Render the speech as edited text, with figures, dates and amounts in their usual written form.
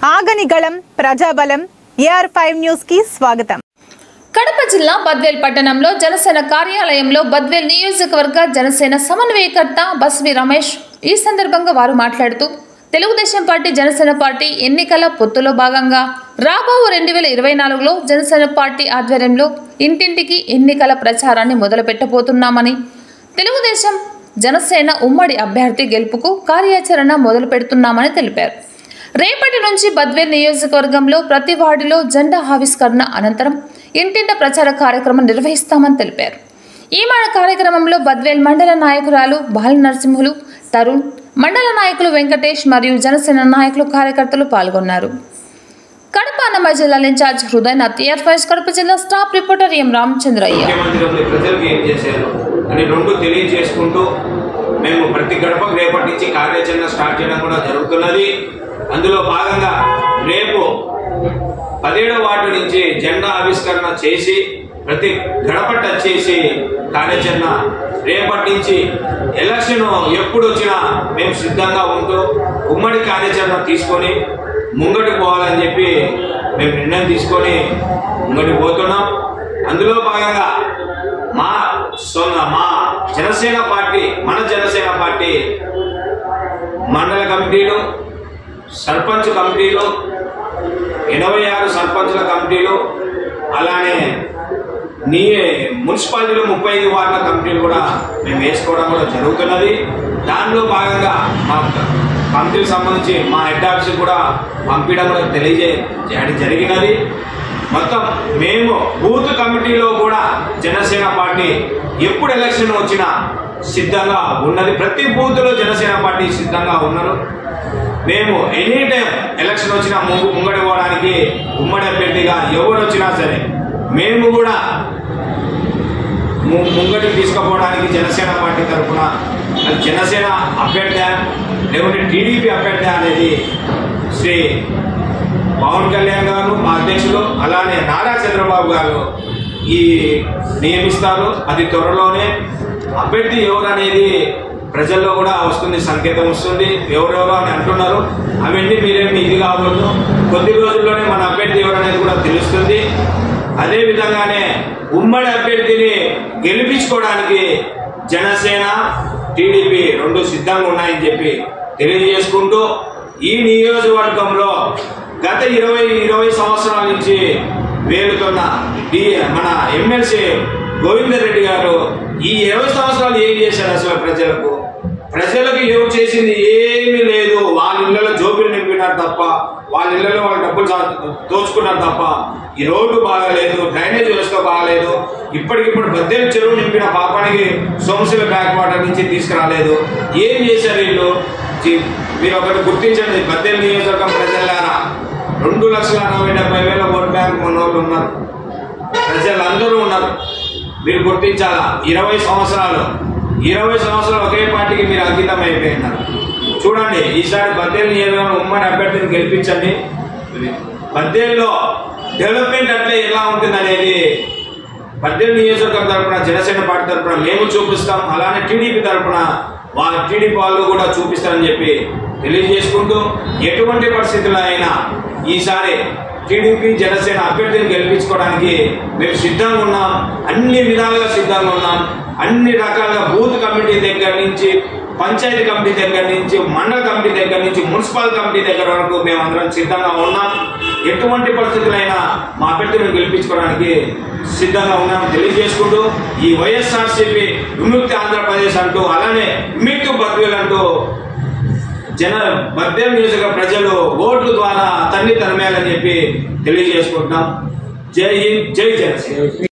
ఆగని గళం ప్రజాబలం AR5 news కి స్వాగతం. కడప జిల్లా బద్వేల్ పట్టణంలో జనసేన కార్యాలయంలో బద్వేల్ నియోజకవర్గ జనసేన సమన్వయకర్త బస్వి రమేష్ ఈ సందర్భంగా వారు మాట్లాడుతూ తెలుగుదేశం పార్టీ జనసేన పార్టీ ఎన్నికల పొత్తులో భాగంగా రాబో 2024లో జనసేన పార్టీ ఆధ్వర్యంలో ఇంటింటికి ఎన్నికల ప్రచారాన్ని మొదలుపెట్టబోతున్నామని, తెలుగుదేశం జనసేన ఉమ్మడి అభ్యర్థి గెలుపుకు కార్యాచరణ మొదలు పెడుతున్నామని తెలిపారు. రేపటి నుంచి బద్వేల్ నియోజకవర్గంలో ప్రతి వార్డులో జెండా ఆవిష్కరణ అనంతరం ఇంటింట ప్రచార కార్యక్రమం నిర్వహిస్తామని తెలిపారు. ఈ కార్యక్రమంలో బద్వేల్ మండల నాయకురాలు బాల నరసింహులు, తరుణ్, మండల నాయకులు వెంకటేష్ మరియు జనసేన నాయకులు కార్యకర్తలు పాల్గొన్నారు. కడప అన్నమయ్య జిల్లా ఇన్ఛార్జ్ హృదయనాథ్, AR5 కడప జిల్లా స్టాఫ్ రిపోర్టర్ ఎం రామచంద్రయ్య. మేము ప్రతి గడపకు రేపటి నుంచి కార్యాచరణ స్టార్ట్ చేయడం కూడా జరుగుతున్నది. అందులో భాగంగా రేపు 17వ వార్డు నుంచి జెండా ఆవిష్కరణ చేసి ప్రతి గడప టచ్ చేసి కార్యాచరణ రేపటి నుంచి ఎలక్షన్ ఎప్పుడు వచ్చినా మేము సిద్ధంగా ఉంటూ ఉమ్మడి కార్యాచరణ తీసుకొని ముంగడికి పోవాలని చెప్పి మేము నిర్ణయం తీసుకొని ముంగడికి పోతున్నాం. అందులో భాగంగా మా జనసేన పార్టీ మండల కమిటీలు, సర్పంచ్ కమిటీలు, 86 సర్పంచ్ల కమిటీలు, అలానే మున్సిపాలిటీలో 35 వార్డుల కమిటీలు కూడా మేము వేసుకోవడం కూడా జరుగుతున్నది. దానిలో భాగంగా మా కమిటీకి సంబంధించి మా హెడ్ ఆఫీస్ కూడా పంపించడం కూడా తెలియజేయడం జరిగినది. మొత్తం మేము బూత్ కమిటీలో కూడా జనసేన పార్టీ ఎప్పుడు ఎలక్షన్ వచ్చినా సిద్ధంగా ఉన్నది. ప్రతి బూత్లో జనసేన పార్టీ సిద్ధంగా ఉన్నారు. మేము ఎనీ టైం ఎలక్షన్ వచ్చినా ముంగడి పోవడానికి ఉమ్మడి అభ్యర్థిగా ఎవరు వచ్చినా సరే మేము కూడా ముంగడికి తీసుకుపోవడానికి జనసేన పార్టీ తరఫున జనసేన అభ్యర్థి లేకుంటే టీడీపీ అభ్యర్థి అనేది శ్రీ పవన్ కళ్యాణ్ గారు మా అధ్యక్షులు, అలానే నారా చంద్రబాబు గారు ఈ నియమిస్తారు. అది త్వరలోనే అభ్యర్థి ఎవరు అనేది ప్రజల్లో కూడా వస్తుంది, సంకేతం వస్తుంది. ఎవరెవరో అని అంటున్నారు, అవన్నీ మీరేమి ఇది కావద్దు. కొద్ది రోజుల్లోనే మన అభ్యర్థి ఎవరు అనేది కూడా తెలుస్తుంది. అదే విధంగానే ఉమ్మడి అభ్యర్థిని గెలిపించుకోవడానికి జనసేన టీడీపీ రెండు సిద్ధంగా ఉన్నాయని చెప్పి తెలియజేసుకుంటూ, ఈ నియోజకవర్గంలో గత 20 సంవత్సరాల నుంచి వేలుతున్న మన ఎమ్మెల్సీ గోవిందర్ రెడ్డి గారు ఈ 20 సంవత్సరాలు ఏం చేశారు? అసలు ప్రజలకు ఎవరు చేసింది ఏమీ లేదు. వాళ్ళ ఇళ్లలో జోబులు నింపినారు తప్ప, వాళ్ళ ఇళ్లలో వాళ్ళ డబ్బులు దోచుకున్నారు తప్ప ఈ రోడ్డు బాగాలేదు, డ్రైనేజ్ వ్యవస్థ బాగాలేదు. ఇప్పటికిప్పుడు బద్వేల్ చెరువు నింపిన పాపానికి సోమశిల బ్యాక్ వాటర్ నుంచి తీసుకురాలేదు. ఏం చేశారు వీళ్ళు? మీరు ఒకటి గుర్తించండి, బద్వేల్ నియోజకవర్గం ప్రజలారా, 2,40,70,000 ఓట్ బ్యాంక్ మనోళ్ళు ఉన్నారు, ప్రజలందరూ ఉన్నారు. మీరు గుర్తించాలా, 20 సంవత్సరాలు ఒకే పార్టీకి మీరు అంకితం అయిపోయినారు. చూడండి, ఈసారి బద్వేల్ నియోజకవర్గం ఉమ్మడి అభ్యర్థిని గెలిపించండి. బద్వేల్లో డెవలప్మెంట్ అంటే ఎలా ఉంటుంది అనేది బద్వేల్ నియోజకవర్గం తరఫున జనసేన పార్టీ తరఫున మేము చూపిస్తాం. అలానే టీడీపీ తరఫున టీడీపీ వాళ్ళు కూడా చూపిస్తారని చెప్పి తెలియజేసుకుంటూ, ఎటువంటి పరిస్థితుల్లో అయినా ఈసారి టీడీపీ జనసేన అభ్యర్థిని గెలిపించుకోవడానికి మేము సిద్ధంగా ఉన్నాం. అన్ని విధాలుగా సిద్ధంగా ఉన్నాం. అన్ని రకాలుగా బూత్ కమిటీ దగ్గర నుంచి, పంచాయతీ కమిటీ దగ్గర నుంచి, మండల కమిటీ దగ్గర నుంచి, మున్సిపల్ కమిటీ దగ్గర వరకు మేమందరం సిద్ధంగా ఉన్నాం. ఎటువంటి పరిస్థితులైనా మా అభ్యర్థిని గెలిపించుకోవడానికి సిద్ధంగా ఉన్నామని తెలియజేసుకుంటూ, ఈ వైఎస్ఆర్సీపీ విముక్తి ఆంధ్రప్రదేశ్ అంటూ, అలానే విముక్తి బద్వేల్ అంటూ బద్వేల్ నియోజకవర్గ ప్రజలు ఓట్ల ద్వారా తల్లి తనమేయాలని చెప్పి తెలియజేసుకుంటున్నాం. జై హింద్, జై జనసేన.